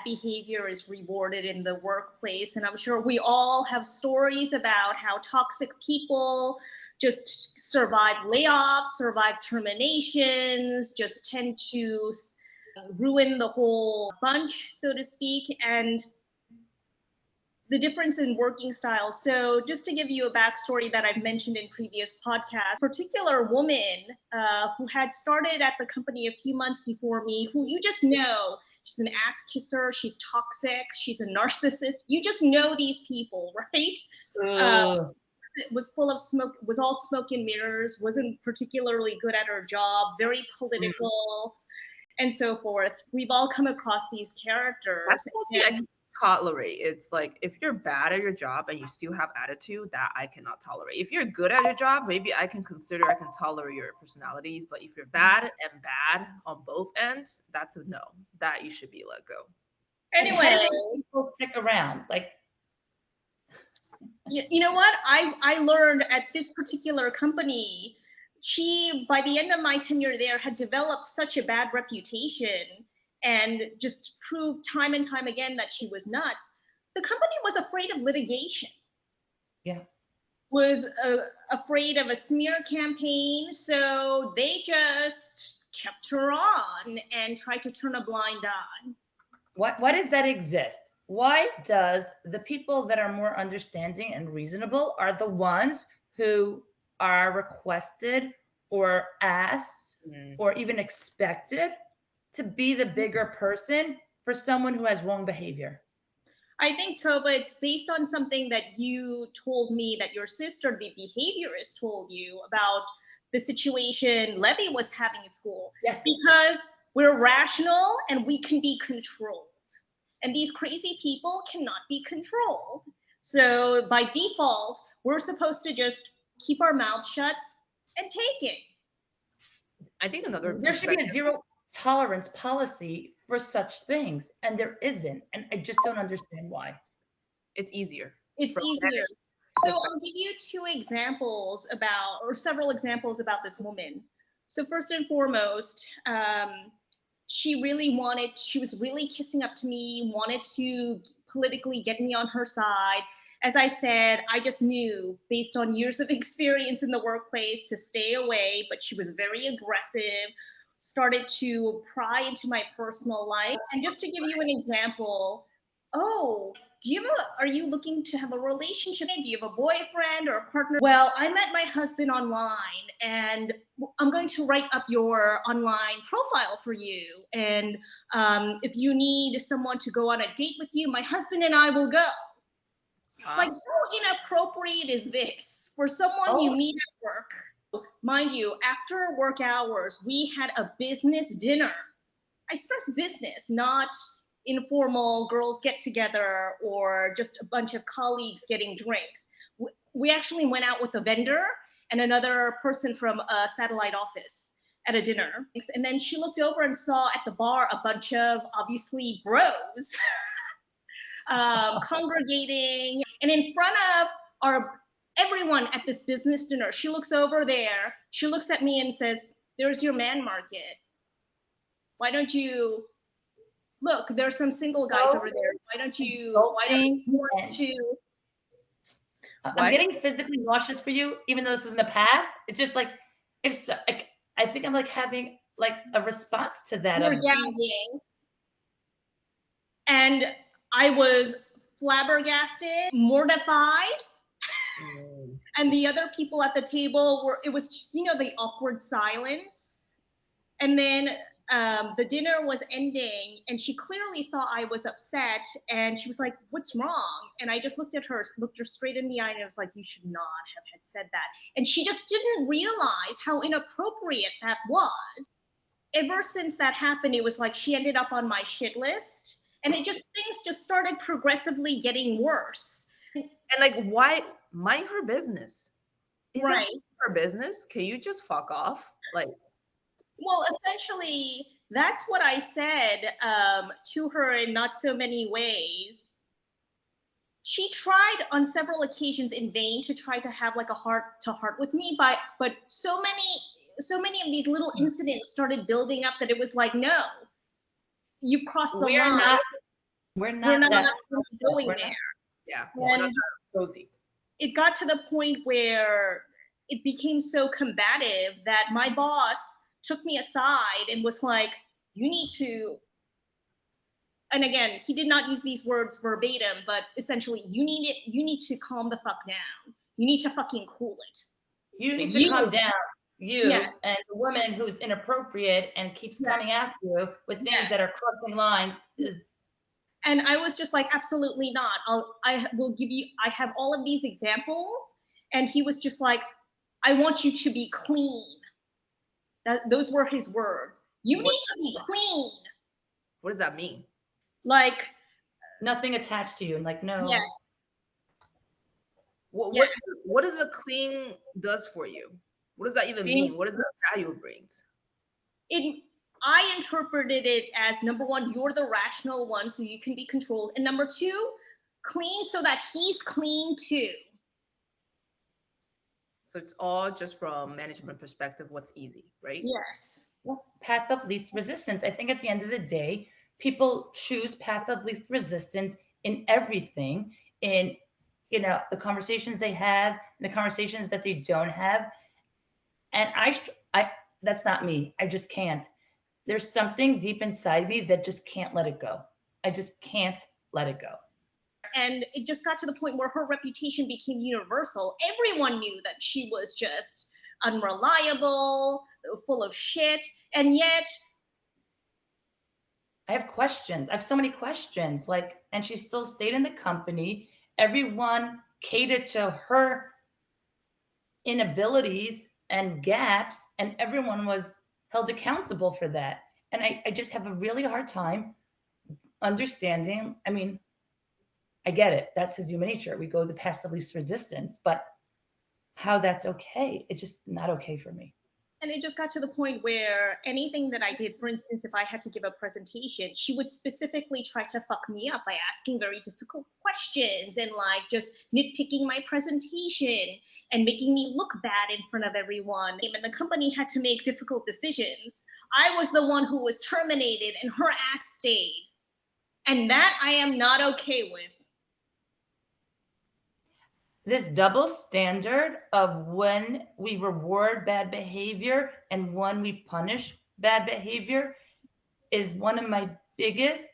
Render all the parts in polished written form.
behavior is rewarded in the workplace. And I'm sure we all have stories about how toxic people just survive layoffs, survive terminations, just tend to ruin the whole bunch, so to speak. And the difference in working styles. So just to give you a backstory that I've mentioned in previous podcasts, a particular woman who had started at the company a few months before me, who you just know, she's an ass kisser, she's toxic, she's a narcissist. You just know these people, right? It was full of smoke, was all smoke and mirrors, wasn't particularly good at her job, very political, and so forth. We've all come across these characters. That's something I can tolerate. It's like if you're bad at your job and you still have attitude, that I cannot tolerate. If you're good at your job, maybe I can tolerate your personalities. But if you're bad on both ends, that's a no. That you should be let go. Anyway, how do people stick around? Like, you know what? I learned at this particular company, she, by the end of my tenure there, had developed such a bad reputation and just proved time and time again that she was nuts. The company was afraid of litigation. Yeah. Was afraid of a smear campaign, so they just kept her on and tried to turn a blind eye. Why does that exist? Why does the people that are more understanding and reasonable are the ones who are requested or asked or even expected to be the bigger person for someone who has wrong behavior? I think, Tova, it's based on something that you told me that your sister, the behaviorist, told you about the situation Levy was having at school. Yes. Because we're rational and we can be controlled. And these crazy people cannot be controlled. So by default, we're supposed to just keep our mouths shut and take it. I think there should be a zero tolerance policy for such things, and there isn't, and I just don't understand why. It's easier. It's easier. So I'll give you several examples about this woman. So first and foremost, she was really kissing up to me, wanted to politically get me on her side. As I said, I just knew based on years of experience in the workplace to stay away, but she was very aggressive, started to pry into my personal life. And just to give you an example, are you looking to have a relationship? Do you have a boyfriend or a partner? Well, I met my husband online and I'm going to write up your online profile for you. And if you need someone to go on a date with you, my husband and I will go. Like, how inappropriate is this for someone you meet at work? Mind you, after work hours, we had a business dinner. I stress business, not informal girls get together or just a bunch of colleagues getting drinks. We actually went out with a vendor and another person from a satellite office at a dinner. And then she looked over and saw at the bar a bunch of obviously bros congregating. And in front of everyone at this business dinner, she looks over there, she looks at me and says, "There's your man market. Why don't you look, there's some single guys over there. Why don't you want to?" I'm getting physically nauseous for you, even though this was in the past. It's just like, I think I'm like having like a response to that. You're gagging. And I was flabbergasted, mortified. And the other people at the table it was just, the awkward silence. And then the dinner was ending and she clearly saw I was upset and she was like, "What's wrong?" And I just looked her straight in the eye and I was like, "You should not have had said that." And she just didn't realize how inappropriate that was. Ever since that happened, it was like she ended up on my shit list. And things just started progressively getting worse. And like, why mind her business? Is right. It her business? Can you just fuck off? Like, well, essentially, that's what I said to her in not so many ways. She tried on several occasions in vain to try to have like a heart-to-heart with me, but so many of these little incidents started building up that it was like, no, you've crossed the line. We're We're not not that going we're there. not Yeah, we're not And that cozy. it got to the point where it became so combative that my boss took me aside and was like, you need to, and again, he did not use these words verbatim, but essentially, you need to calm the fuck down. You need to fucking cool it. You need to You, calm down. You yes, and the woman who's inappropriate and keeps coming yes, after you with things yes. that are crossing lines is. And I was just like, absolutely not. I will give you, I have all of these examples. And he was just like, I want you to be clean. Those were his words. You What, need to be clean. what does that mean? Like, Nothing attached to you. And like, no. yes, What yes. what does a clean does for you? What does that even mean? What is the value it brings? I interpreted it as, number one, you're the rational one, so you can be controlled. And number two, clean so that he's clean too. So it's all just from management perspective, what's easy, right? Yes. Well, path of least resistance. I think at the end of the day, people choose path of least resistance in everything, in the conversations they have, the conversations that they don't have. And I that's not me. I just can't. There's something deep inside me that just can't let it go. I just can't let it go. And it just got to the point where her reputation became universal. Everyone knew that she was just unreliable, full of shit, and yet I have questions. I have so many questions. And she still stayed in the company. Everyone catered to her inabilities and gaps, and everyone was held accountable for that. And I just have a really hard time understanding. I mean, I get it. That's his human nature. We go the path of least resistance, but how that's okay. It's just not okay for me. and it just got to the point where anything that I did, for instance, if I had to give a presentation, she would specifically try to fuck me up by asking very difficult questions and like just nitpicking my presentation and making me look bad in front of everyone. And the company had to make difficult decisions. I was the one who was terminated and her ass stayed. And that I am not okay with. This double standard of when we reward bad behavior and when we punish bad behavior is one of my biggest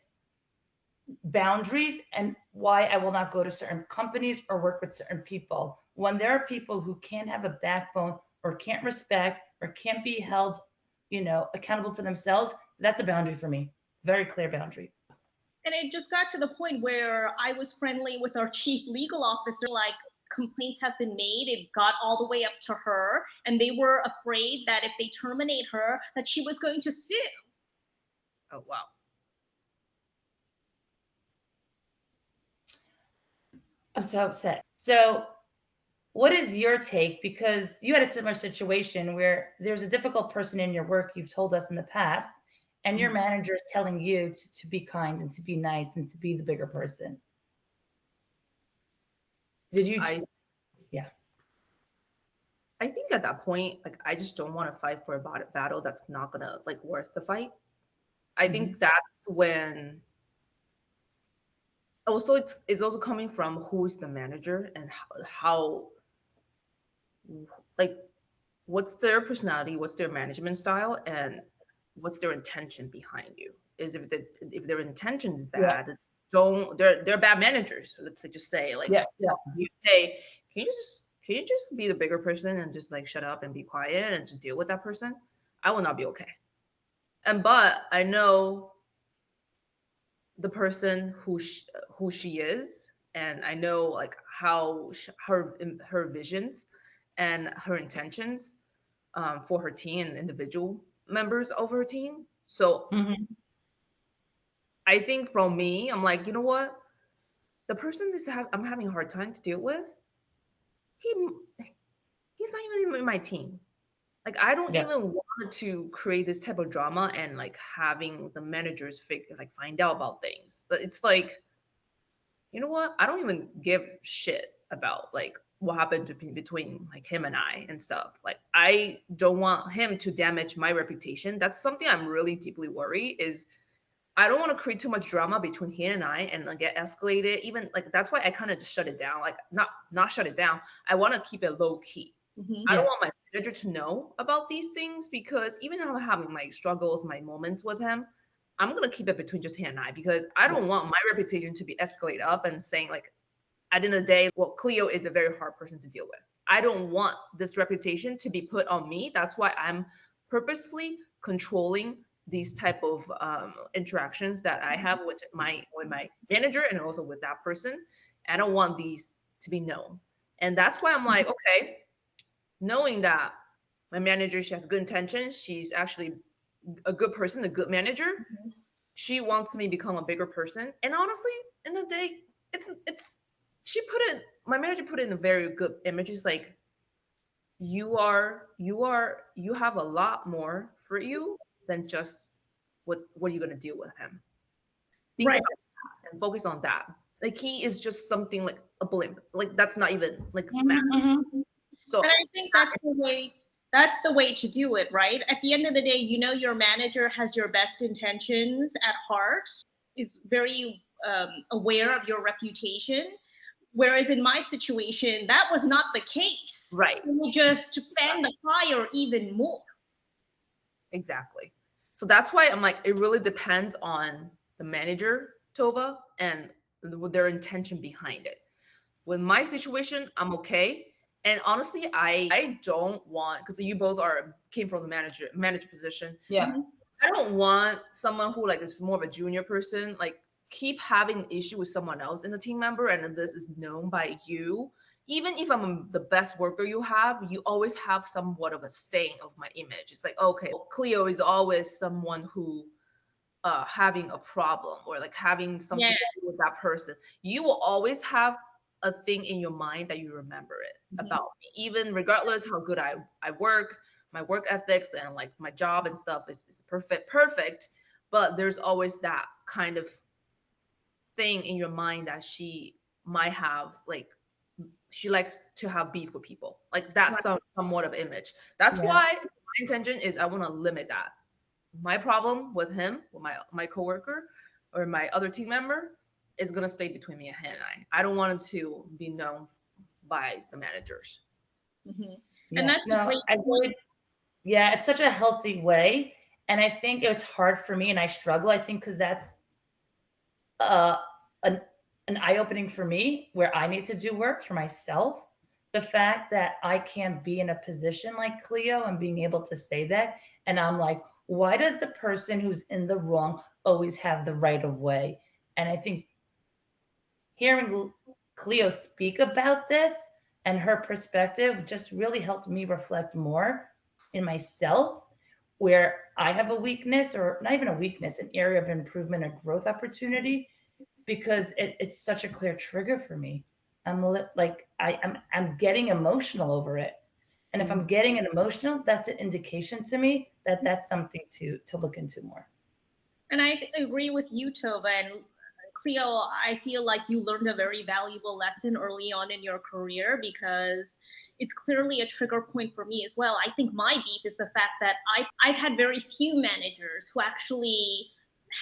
boundaries and why I will not go to certain companies or work with certain people. When there are people who can't have a backbone or can't respect or can't be held, accountable for themselves, that's a boundary for me. Very clear boundary. And it just got to the point where I was friendly with our chief legal officer, like complaints have been made, it got all the way up to her, and they were afraid that if they terminate her, that she was going to sue. Oh wow. I'm so upset. So what is your take? Because you had a similar situation where there's a difficult person in your work, you've told us in the past, and your manager is telling you to be kind and to be nice and to be the bigger person. Did you? Yeah. I think at that point, like I just don't want to fight for a battle that's not gonna like worth the fight. I think that's when also it's also coming from who is the manager and how like what's their personality, what's their management style, and what's their intention behind you. Is if their intention is bad, don't they're bad managers. Let's just say like hey, can you just be the bigger person and just like shut up and be quiet and just deal with that person? I will not be okay. And but I know the person who she is, and I know like how her visions and her intentions for her team and individual members of her team. So I think from me, I'm like, you know what? The person I'm having a hard time to deal with, he he's not even in my team. Like I don't even want to create this type of drama and like having the managers find out about things. But it's like, you know what? I don't even give shit about like what happened between like him and I and stuff. Like I don't want him to damage my reputation. That's something I'm really deeply worried is I don't want to create too much drama between him and I and like get escalated. Even like that's why I kind of just shut it down. Like not shut it down. I want to keep it low key. I don't Yeah. want my manager to know about these things because even though I'm having my struggles, my moments with him, I'm gonna keep it between just him and I because I don't want my reputation to be escalated up and saying like at the end of the day, well, Cleo is a very hard person to deal with. I don't want this reputation to be put on me. That's why I'm purposefully controlling these type of interactions that I have with my manager and also with that person. I don't want these to be known, and that's why I'm like, okay, knowing that my manager, she has good intentions, she's actually a good person, a good manager. She wants me to become a bigger person, and honestly, in the day, it's she put it. My manager put it in a very good image. It's like you have a lot more for you than just what are you gonna deal with him. Think Right. about that and focus on that. Like he is just something like a blimp. Like that's not even like math. Mm-hmm. So And I think that's the way to do it, right? At the end of the day, you know your manager has your best intentions at heart, is very aware of your reputation. Whereas in my situation, that was not the case. right. So you just fan the fire even more. Exactly. So that's why I'm like, it really depends on the manager, Tova, and their intention behind it. With my situation, I'm okay. And honestly, I don't want because you both are came from the manager position. Yeah. Mhm. I don't want someone who like is more of a junior person like keep having an issue with someone else in the team member, and this is known by you. Even if I'm the best worker you have, you always have somewhat of a stain of my image. It's like, okay, well, Cleo is always someone who having a problem or like having something Yes. to do with that person. You will always have a thing in your mind that you remember it about me, even regardless how good I work, my work ethics and like my job and stuff is perfect, but there's always that kind of thing in your mind that she might have like she likes to have beef with people. Like that's Right. somewhat of image. That's Yeah. why my intention is I want to limit that. My problem with him, with my coworker or my other team member is gonna stay between me and him and I. I don't want it to be known by the managers. Hmm. And Yeah. that's a No, great I point. really, yeah, it's such a healthy way. And I think it's hard for me and I struggle, I think, because that's uh, an, an eye-opening for me where I need to do work for myself. The fact that I can't be in a position like Cleo and being able to say that. And I'm like, why does the person who's in the wrong always have the right of way? And I think hearing Cleo speak about this and her perspective just really helped me reflect more in myself where I have a weakness, or not even a weakness, an area of improvement, a growth opportunity, because it's such a clear trigger for me. I'm getting emotional over it. And if I'm getting an emotional, that's an indication to me that that's something to look into more. And I agree with you, Tova. And Cleo, I feel like you learned a very valuable lesson early on in your career because it's clearly a trigger point for me as well. I think my beef is the fact that I've had very few managers who actually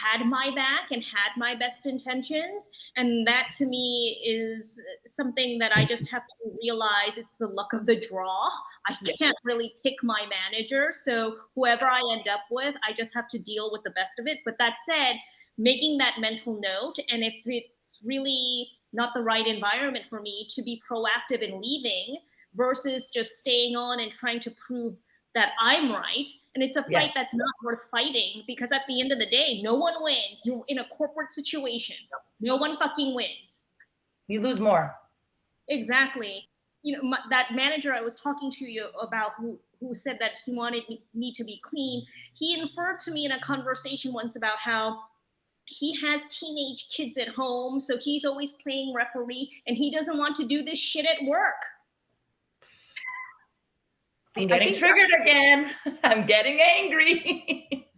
had my back and had my best intentions. And that to me is something that I just have to realize it's the luck of the draw. I can't really pick my manager. So whoever I end up with, I just have to deal with the best of it. But that said, making that mental note, and if it's really not the right environment for me, to be proactive in leaving versus just staying on and trying to prove that I'm right. And it's a Yes. fight that's not worth fighting because at the end of the day, no one wins. You're in a corporate situation. No one fucking wins. You lose more. Exactly. That manager I was talking to you about who said that he wanted me to be clean, he inferred to me in a conversation once about how he has teenage kids at home, so he's always playing referee and he doesn't want to do this shit at work. See, I'm I getting think triggered again. I'm getting angry.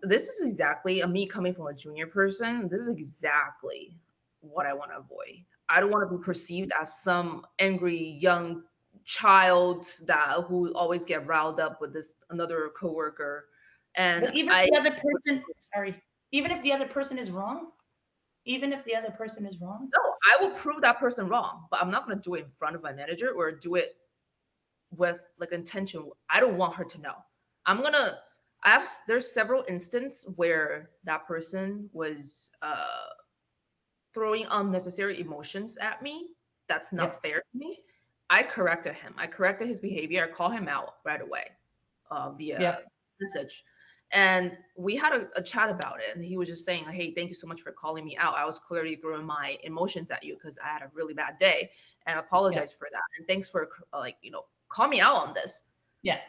this is exactly me coming from a junior person. This is exactly what I want to avoid. I don't want to be perceived as some angry young child that who always get riled up with this another coworker. And But even I the other person, sorry, Even if the other person is wrong? Even if the other person is wrong? No, I will prove that person wrong, but I'm not gonna do it in front of my manager or do it with like intention. I don't want her to know. I'm gonna. There's several instances where that person was throwing unnecessary emotions at me. That's Yeah. not fair to me. I corrected him. I corrected his behavior. I called him out right away via Yeah. message. And we had a chat about it. And he was just saying, hey, thank you so much for calling me out. I was clearly throwing my emotions at you because I had a really bad day. And I apologize for that. And thanks for, call me out on this. Yeah.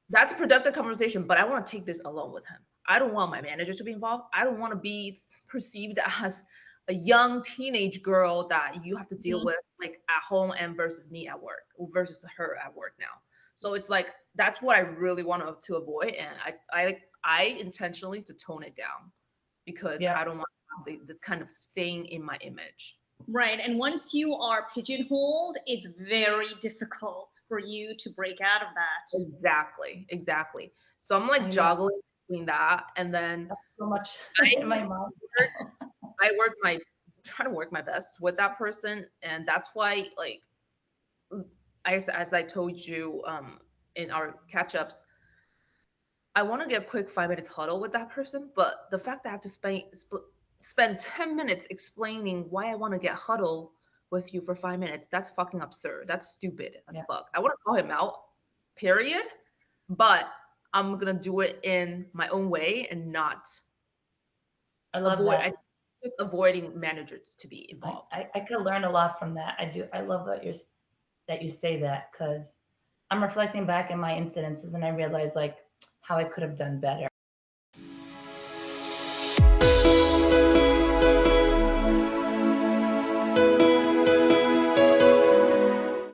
That's a productive conversation, but I want to take this alone with him. I don't want my manager to be involved. I don't want to be perceived as a young teenage girl that you have to deal with like at home and versus me at work versus her at work now. So it's like that's what I really want to avoid, and I intentionally to tone it down because Yeah. I don't want to have this kind of stain in my image. Right. And once you are pigeonholed, it's very difficult for you to break out of that. Exactly. So I'm like juggling between that, and then That's so much in my mind. I try to work my best with that person, and that's why like as I told you in our catch ups, I want to get a quick 5 minutes huddle with that person, but the fact that I have to spend 10 minutes explaining why I want to get huddle with you for 5 minutes, that's fucking absurd. That's stupid as fuck. I want to call him out, period. But I'm gonna do it in my own way and not I love that. just avoiding managers to be involved. I could learn a lot from that. I do. I love that you say that because I'm reflecting back in my incidences and I realize like how I could have done better.